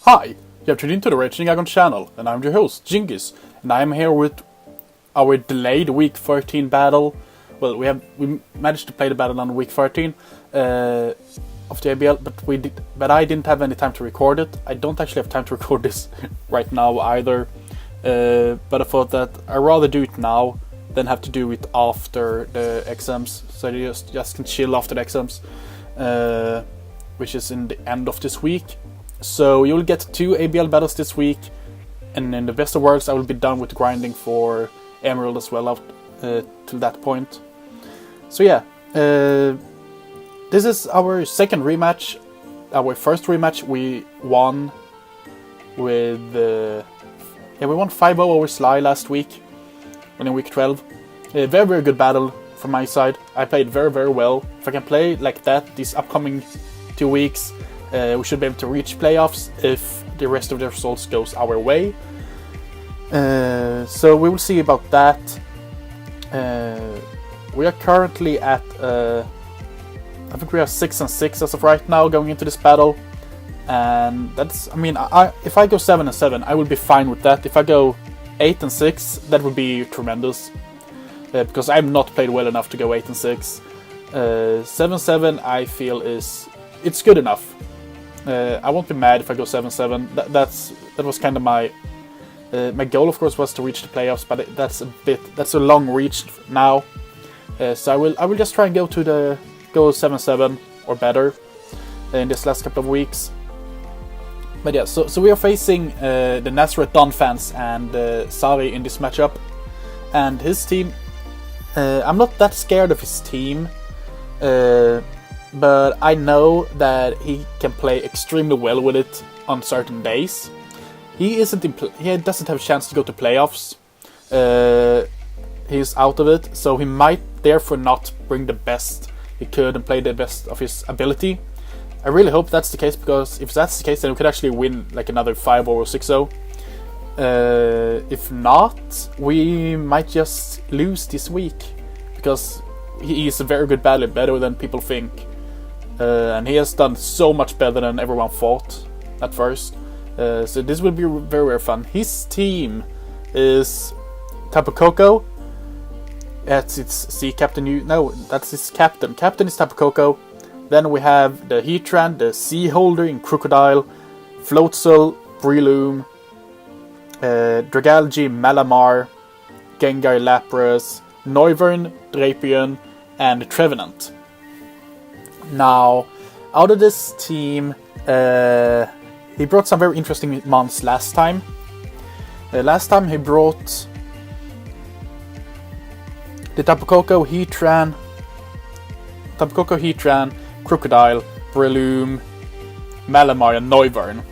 Hi, you have tuned into the Raging Aggron channel, and I'm your host, Djingis, and I am here with our delayed Week 13 battle. Well, we managed to play the battle on Week 13 of the ABL, but I didn't have any time to record it. I don't actually have time to record this right now either, but I thought that I'd rather do it now than have to do it after the exams, so I just can chill after the exams, which is in the end of this week. So you'll get 2 ABL battles this week, and in the best of worlds I will be done with grinding for Emerald as well up to that point. So yeah, this is our second rematch. Our first rematch we won with we won 5-0 over Sly last week, in week 12. A very, very good battle from my side. I played very, very well. If I can play like that these upcoming 2 weeks, we should be able to reach playoffs if the rest of the results goes our way. So we will see about that. We are currently at I think we are 6-6 as of right now going into this battle, and that's, I mean, if I go 7-7 I will be fine with that. If I go 8-6 that would be tremendous, because I've not played well enough to go 8-6. 7-7 I feel it's good enough. I won't be mad if I go 7-7. That was kind of my goal, of course, was to reach the playoffs, but that's a long reach now. So I will just try and go 7-7 or better in this last couple of weeks. But yeah, so we are facing the Nazareth Donphans and Sari in this matchup, and his team. I'm not that scared of his team. But I know that he can play extremely well with it on certain days. He doesn't have a chance to go to playoffs. He's out of it, so he might therefore not bring the best he could and play the best of his ability. I really hope that's the case, because if that's the case, then we could actually win like another 5-0 or 6-0. If not, we might just lose this week, because he is a very good battler, better than people think. And he has done so much better than everyone thought at first. So this will be very, very fun. His team is Tapu Koko. That's its sea captain. No, that's his captain. Captain is Tapu Koko. Then we have the Heatran, the Sea Holder in Crocodile, Floatzel, Breloom, Dragalge, Malamar, Gengar, Lapras, Noivern, Drapion, and Trevenant. Now, out of this team, he brought some very interesting mons last time. Last time he brought the Tapu Koko, Heatran, Crocodile, Breloom, Malamar, and Noivern.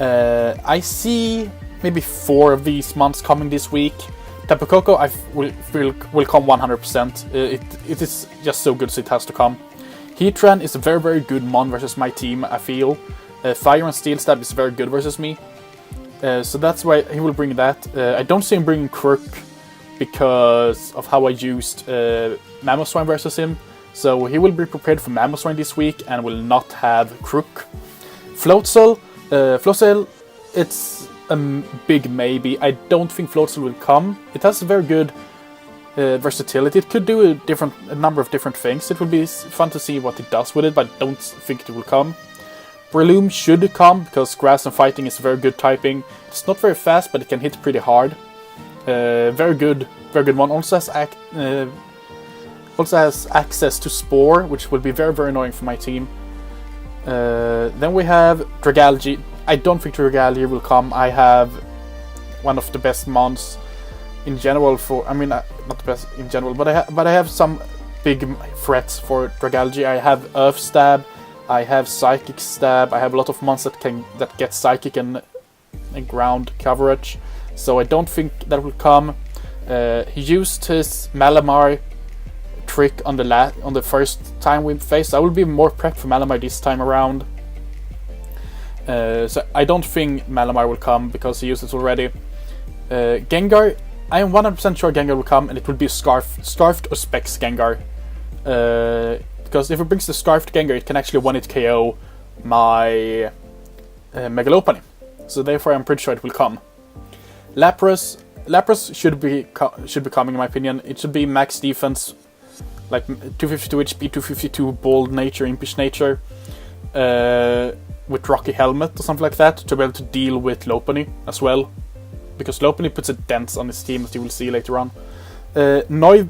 I see maybe 4 of these mons coming this week. Tapu Koko will come 100%. It is just so good, so it has to come. Heatran is a very, very good mon versus my team, I feel. Fire and Steel Stab is very good versus me. So that's why he will bring that. I don't see him bringing Crook because of how I used Mamoswine versus him. So he will be prepared for Mamoswine this week and will not have Crook. Floatzel, it's a big maybe. I don't think Floatzel will come. It has a very good versatility. It could do a number of different things. It will be fun to see what it does with it, but I don't think it will come. Breloom should come, because Grass and Fighting is very good typing. It's not very fast, but it can hit pretty hard. Very good one. Also has access to Spore, which will be very, very annoying for my team. Then we have Dragalge. I don't think Dragalge will come. I have one of the best mons in general not the best in general, but I have some big threats for Dragalge. I have Earth Stab, I have Psychic Stab, I have a lot of mons that get Psychic and ground coverage, so I don't think that will come. He used his Malamar trick on the first time we faced. I will be more prepped for Malamar this time around. So I don't think Malamar will come because he used it already. Gengar, I am 100% sure Gengar will come, and it will be Scarfed or Specs Gengar. Because if it brings the Scarfed Gengar, it can actually one-hit KO my Megalopony. So therefore I'm pretty sure it will come. Lapras should be coming in my opinion. It should be max defense, like 252 HP, 252 bold nature, impish nature, with Rocky Helmet or something like that, to be able to deal with Lopunny as well. Because Lopunny puts a dent on his team, as you will see later on. Noivern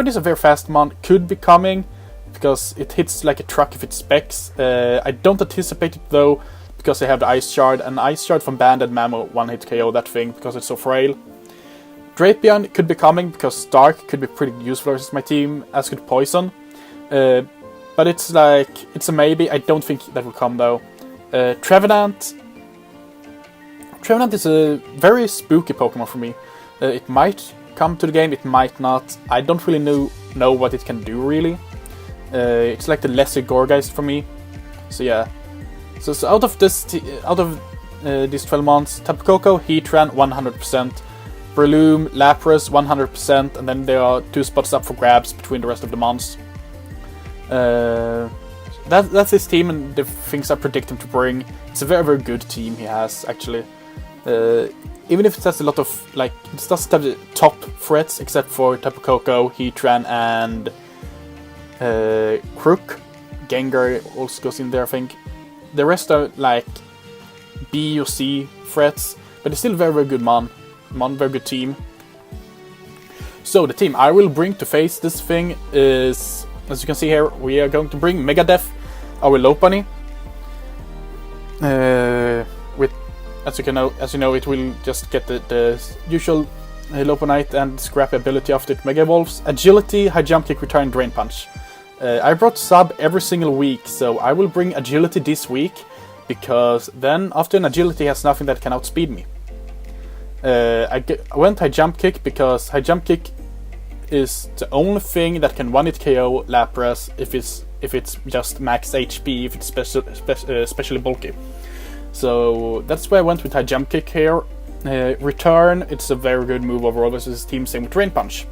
is a very fast mon, could be coming, because it hits like a truck if it specs. I don't anticipate it though, because they have the Ice Shard, and Ice Shard from Banded Mammo one-hit KO that thing, because it's so frail. Drapion could be coming, because Stark could be pretty useful versus my team, as could Poison. But it's like, it's a maybe. I don't think that will come though. Trevenant is a very spooky Pokemon for me. It might come to the game, it might not. I don't really know what it can do really. It's like the lesser Gorgeist for me. So yeah. So out of these 12 months, Tapu Koko, Heatran 100%, Breloom, Lapras 100%, and then there are 2 spots up for grabs between the rest of the months. That's his team and the things I predict him to bring. It's a very, very good team he has, actually. Even if it has a lot of, like, it doesn't have the top threats except for Tapu Koko, Heatran, and Crook. Gengar also goes in there, I think. The rest are like B or C threats, but it's still very, very good very good team. So the team I will bring to face this thing is, as you can see here, we are going to bring Megadeth, our Lopunny. With, as you know, it will just get the usual Lopunite and Scrap ability after it Mega Evolves. Agility, High Jump Kick, Return, Drain Punch. I brought Sub every single week, so I will bring Agility this week, because then after an Agility has nothing that can outspeed me. I went High Jump Kick because High Jump Kick is the only thing that can one-hit KO Lapras if it's just max HP, if it's especially bulky. So that's why I went with High Jump Kick here. Return, it's a very good move overall versus his team, same with Drain Punch.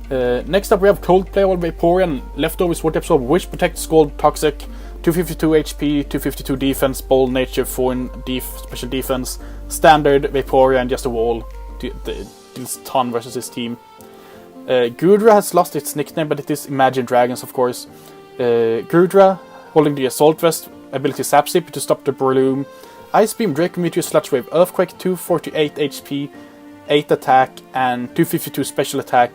Next up we have Coldplay or Vaporeon, Leftovers, Water Absorb, Wish, Protect, Scald, Toxic, 252 HP, 252 defense, Bold Nature, 4 in special defense, Standard, Vaporeon, just a wall, deals a ton versus his team. Gudra has lost its nickname, but it is Imagine Dragons, of course. Gudra, holding the Assault Vest, ability Sap Sip to stop the Breloom, Ice Beam, Draco Meteor, Sludge Wave, Earthquake, 248 HP, 8 attack, and 252 special attack,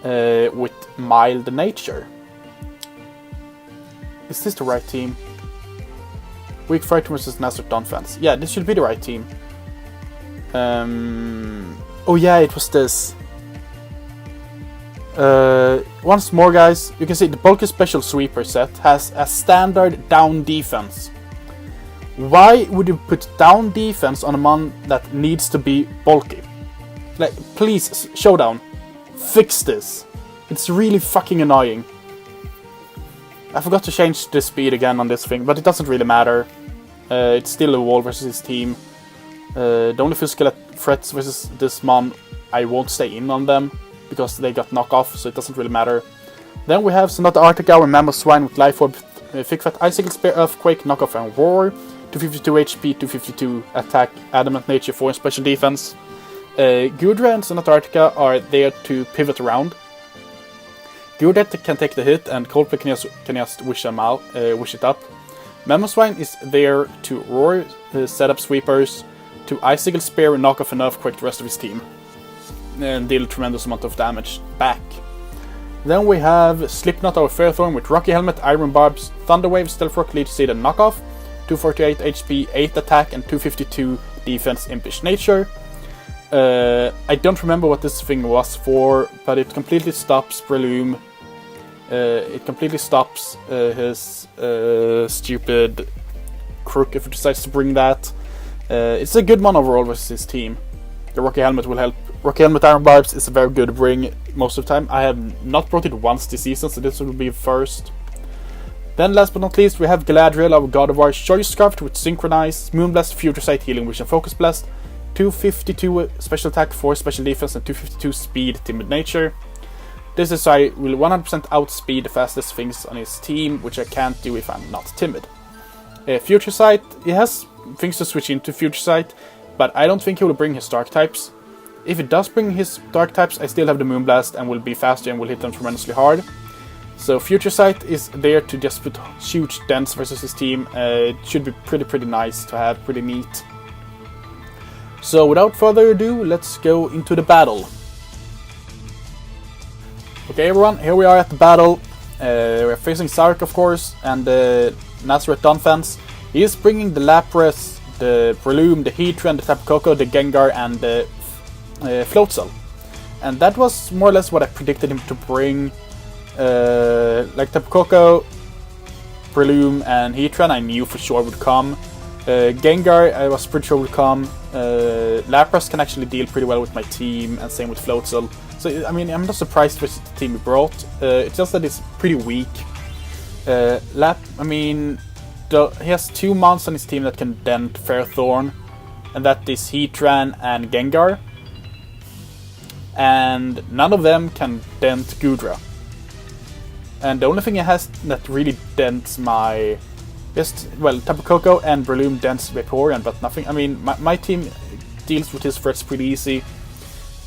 with Mild Nature. Is this the right team? Week 13 versus Nazareth Donphans. Yeah, this should be the right team. Oh yeah, it was this. Once more, guys, you can see the bulky special sweeper set has a standard down defense. Why would you put down defense on a mon that needs to be bulky? Like, please, Showdown, fix this. It's really fucking annoying. I forgot to change the speed again on this thing, but it doesn't really matter. It's still a wall versus his team. The only physical threats versus this mon, I won't stay in on them, because they got knockoff, so it doesn't really matter. Then we have Sonata Artigower, Mammoth Swine with Life Orb, Thick Fat, Icicle Spear, Earthquake, Knockoff, and Roar. 252 HP, 252 attack, Adamant Nature, 4 in special defense. Gudra and Sonata Artica are there to pivot around. Gudra can take the hit, and Coldplay can just wish it up. Mammoth Swine is there to Roar, set up sweepers, to Icicle Spear, knock off an Earthquake the rest of his team, and deal a tremendous amount of damage back. Then we have Slipknot, our Fairthorn, with Rocky Helmet, Iron Barbs, Thunder Wave, Stealth Rock, Leech Seed, and Knockoff, 248 HP, 8 attack, and 252 defense, Impish Nature. I don't remember what this thing was for, but it completely stops Breloom. It completely stops his stupid Crook if he decides to bring that. It's a good one overall versus his team. The Rocky Helmet will help. Rocky Helmet Iron Barbs is a very good bring most of the time. I have not brought it once this season, so this will be first. Then last but not least, we have Galadriel, our God of War, Choice Scarf with Synchronize, Moonblast, Future Sight, Healing Vision, Focus Blast, 252 special attack, 4 special defense, and 252 speed, Timid Nature. This is so I will 100% outspeed the fastest things on his team, which I can't do if I'm not timid. Future Sight, he has things to switch into Future Sight, but I don't think he will bring his Dark types. If it does bring his Dark types, I still have the Moonblast and will be faster and will hit them tremendously hard. So Future Sight is there to just put huge dents versus his team. It should be pretty nice to have, pretty neat. So without further ado, let's go into the battle. Okay everyone, here we are at the battle. We're facing Sark of course, and Nazareth Donphans. He is bringing the Lapras, the Breloom, the Heatran, the Tapu Koko, the Gengar, and the Floatzel. And that was more or less what I predicted him to bring. Like Tapu Koko, Breloom, and Heatran I knew for sure would come. Gengar I was pretty sure would come. Lapras can actually deal pretty well with my team, and same with Floatzel. So, I mean, I'm not surprised with the team he brought. It's just that it's pretty weak. He has 2 monsters on his team that can dent Fairthorn, and that is Heatran and Gengar. And none of them can dent Goodra. And the only thing he has that really dents my... Tapu Koko and Breloom dents Vaporeon, but nothing... I mean, my team deals with his threats pretty easy.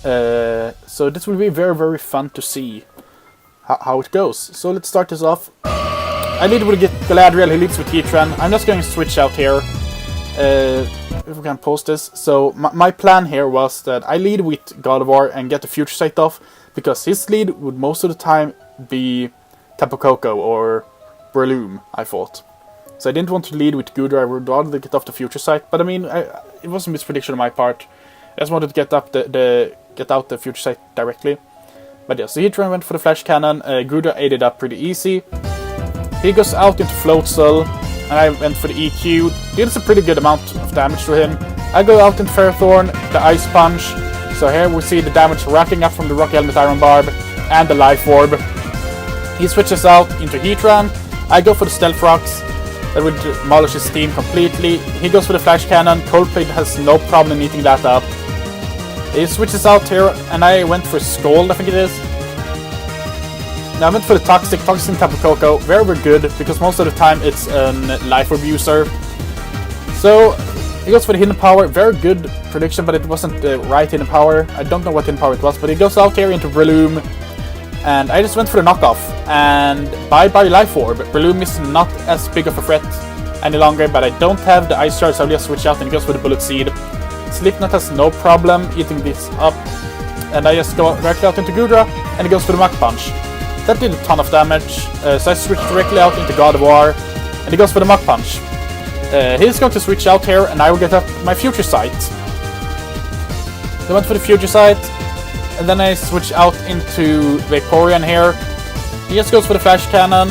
So this will be very fun to see how it goes. So let's start this off. I lead with Galadriel, he leads with Heatran. I'm just going to switch out here. If we can post this. So my plan here was that I lead with Gardevoir and get the Future Sight off, because his lead would most of the time be Tapu Koko or Breloom, I thought. So I didn't want to lead with Goodra, I would rather get off the Future Sight. But I mean, it was a misprediction on my part. I just wanted to get up get out the Future Sight directly. But yeah, so Heatran went for the Flash Cannon, Goodra ate it up pretty easy. He goes out into Floatzel, and I went for the EQ. Deals a pretty good amount of damage to him. I go out into Fairthorn, the Ice Punch. So here we see the damage racking up from the Rock Helmet Iron Barb and the Life Orb. He switches out into Heatran. I go for the Stealth Rocks. That would demolish his team completely. He goes for the Flash Cannon. Coldplate has no problem eating that up. He switches out here, and I went for Scald, I think it is. Now I went for the Toxic Tapu Koko. Very good, because most of the time it's a Life Orb user. So he goes for the Hidden Power. Very good prediction, but it wasn't the right Hidden Power. I don't know what Hidden Power it was, but he goes out here into Breloom. And I just went for the knockoff, and bye Life Orb. Breloom is not as big of a threat any longer, but I don't have the Ice Charge, so I'll just switch out and he goes for the Bullet Seed. Slipknot has no problem eating this up, and I just go directly out into Goodra, and he goes for the Mach Punch. That did a ton of damage, so I switched directly out into Gardevoir, and he goes for the Mach Punch. He's going to switch out here, and I will get up my Future Sight. So I went for the Future Sight, and then I switch out into Vaporeon here. He just goes for the Flash Cannon.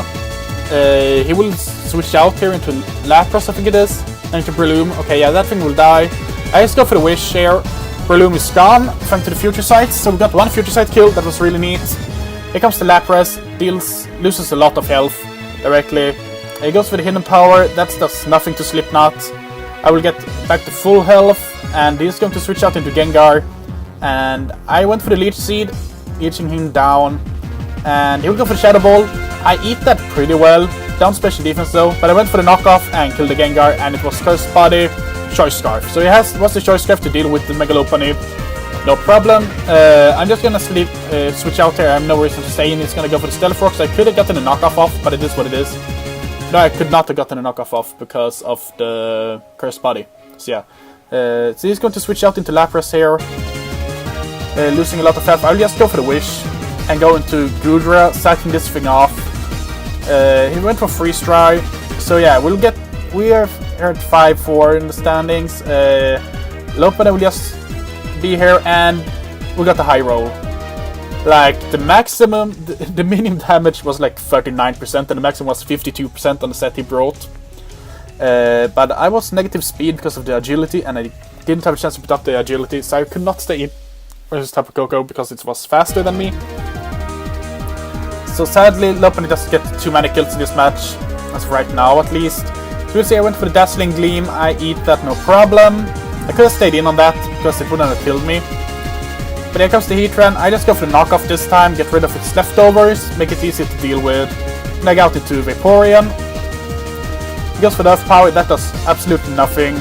He will switch out here into Lapras, I think it is, and into Breloom. Okay, yeah, that thing will die. I just go for the Wish here. Breloom is gone, thanks to the Future Sight. So we got one Future Sight kill, that was really neat. Here comes the Lapras, loses a lot of health directly. He goes for the Hidden Power, that does nothing to Slipknot. I will get back to full health, and he's going to switch out into Gengar. And I went for the Leech Seed, leeching him down. And he will go for the Shadow Ball. I eat that pretty well, down special defense though. But I went for the knockoff and killed the Gengar, and it was Cursed Body, Choice Scarf. So he was the Choice Scarf to deal with the Megalopony. No problem. I'm just gonna switch out here. I have no reason to stay in. He's gonna go for the Stealth Rocks. I could have gotten a knockoff off, but it is what it is. No, I could not have gotten a knockoff off because of the Cursed Body. So yeah. So he's going to switch out into Lapras here. Losing a lot of health. I'll just go for the Wish and go into Goodra, sacking this thing off. He went for Freeze Dry. So yeah, we are at 5-4 in the standings. Lopana will just be here, and we got the high roll. Like the maximum, the minimum damage was like 39%, and the maximum was 52% on the set he brought. But I was negative speed because of the agility, and I didn't have a chance to put up the agility, so I could not stay in versus Tapu Koko because it was faster than me. So sadly, Lopunny doesn't get too many kills in this match, as of right now at least. So you'll see I went for the Dazzling Gleam, I eat that no problem. I could have stayed in on that because it wouldn't have killed me. But here comes the Heatran. I just go for the knockoff this time, get rid of its leftovers, make it easy to deal with. And I got it to Vaporeon. goes for the Earth Power, that does absolutely nothing.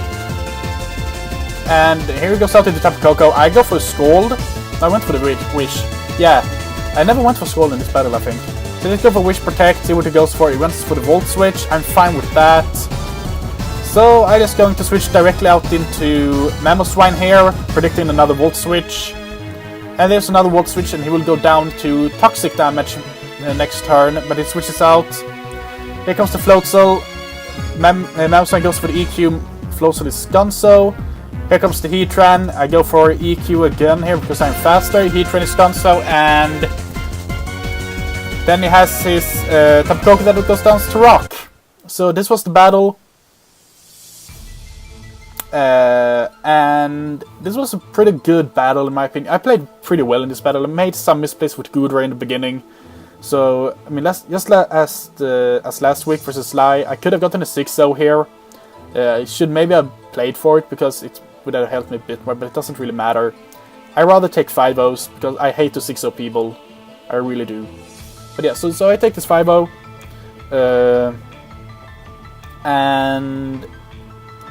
And here he goes out into Tapu Koko. I go for Scald. I went for the Wish. Yeah, I never went for Scald in this battle, I think. So let's go for Wish Protect, see what he goes for. He went for the Volt Switch. I'm fine with that. So I'm just going to switch directly out into Mamoswine here, predicting another Volt Switch. And there's another Volt Switch, and he will go down to Toxic damage next turn, but he switches out. Here comes the Floatzel. Mamoswine goes for the EQ. Floatzel is Gunso. Here comes the Heatran. I go for EQ again here because I'm faster. Heatran is Gunso, and then he has his Tapu Koko that goes down to Rock. So this was the battle. And this was a pretty good battle in my opinion. I played pretty well in this battle. I made some misplays with Goodray in the beginning. So, I mean, just as last week versus Sly, I could have gotten a 6-0 here. I should maybe have played for it because it would have helped me a bit more, but it doesn't really matter. I rather take 5-0s because I hate to 6-0 people. I really do. But yeah, so I take this 5-0. And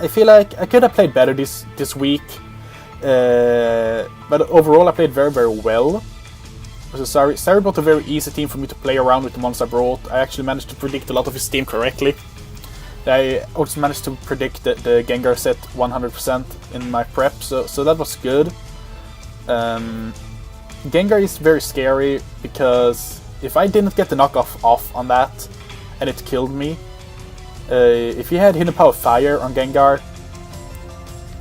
I feel like I could have played better this week. But overall I played very, very well. So Sari brought a very easy team for me to play around with the ones I brought. I actually managed to predict a lot of his team correctly. I also managed to predict the Gengar set 100% in my prep, so that was good. Gengar is very scary because if I didn't get the knockoff off on that and it killed me, if he had Hidden Power Fire on Gengar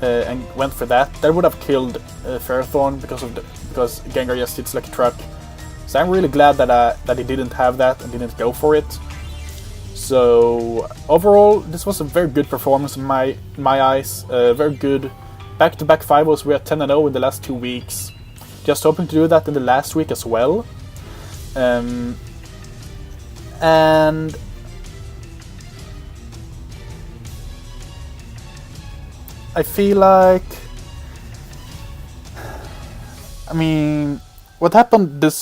and went for that would have killed Ferrothorn because Gengar just hits like a truck. So I'm really glad that he didn't have that and didn't go for it. So overall, this was a very good performance in my eyes. Very good back-to-back 5-0s. We're at 10-0 in the last 2 weeks. Just hoping to do that in the last week as well. And I feel like, I mean, what happened the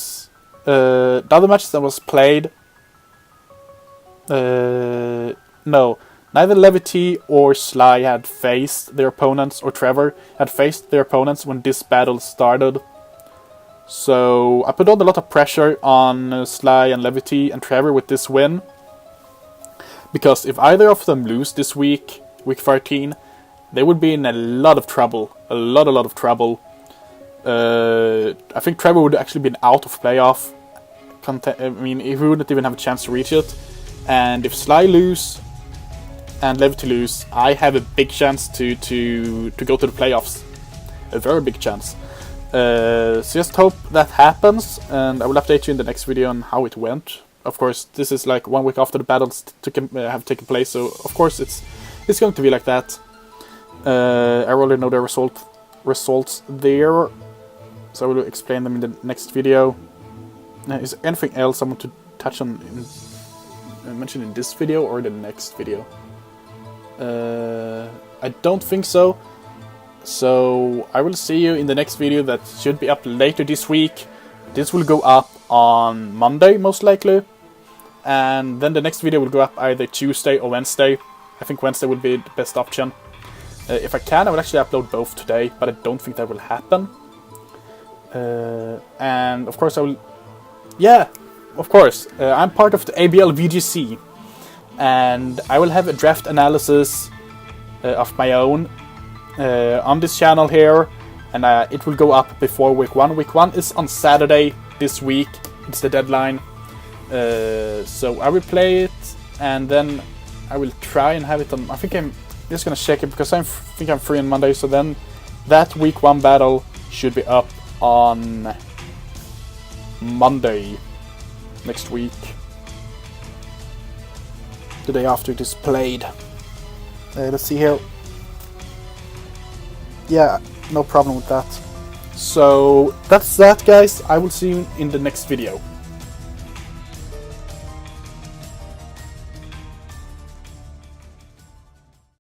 other matches that was played, no, neither Levity or Sly had faced their opponents, or Trevor had faced their opponents when this battle started. So I put on a lot of pressure on Sly and Levity and Trevor with this win. Because if either of them lose this week, week 13, they would be in a lot of trouble. A lot of trouble. I think Trevor would actually been out of playoff. I mean, he wouldn't even have a chance to reach it. And if Sly lose and Levity lose, I have a big chance to go to the playoffs. A very big chance. So just hope that happens, and I will update you in the next video on how it went. Of course, this is like 1 week after the battles have taken place, so of course it's going to be like that. I already know the results there, so I will explain them in the next video. Is there anything else I want to touch on, mention in this video or the next video? I don't think so. So I will see you in the next video that should be up later this week. This will go up on Monday most likely, and then the next video will go up either Tuesday or Wednesday. I think Wednesday would be the best option. If I can, I will actually upload both today, but I don't think that will happen. And of course I will... Yeah, of course. I'm part of the ABL VGC, and I will have a draft analysis of my own on this channel here, and it will go up before week 1. Week 1 is on Saturday this week. It's the deadline. So I will play it, and then I will try and have it on... I think I'm just gonna check it because I think I'm free on Monday, so then that week 1 battle should be up on Monday next week, the day after it is played. Let's see here. Yeah, no problem with that. So that's that, guys. I will see you in the next video.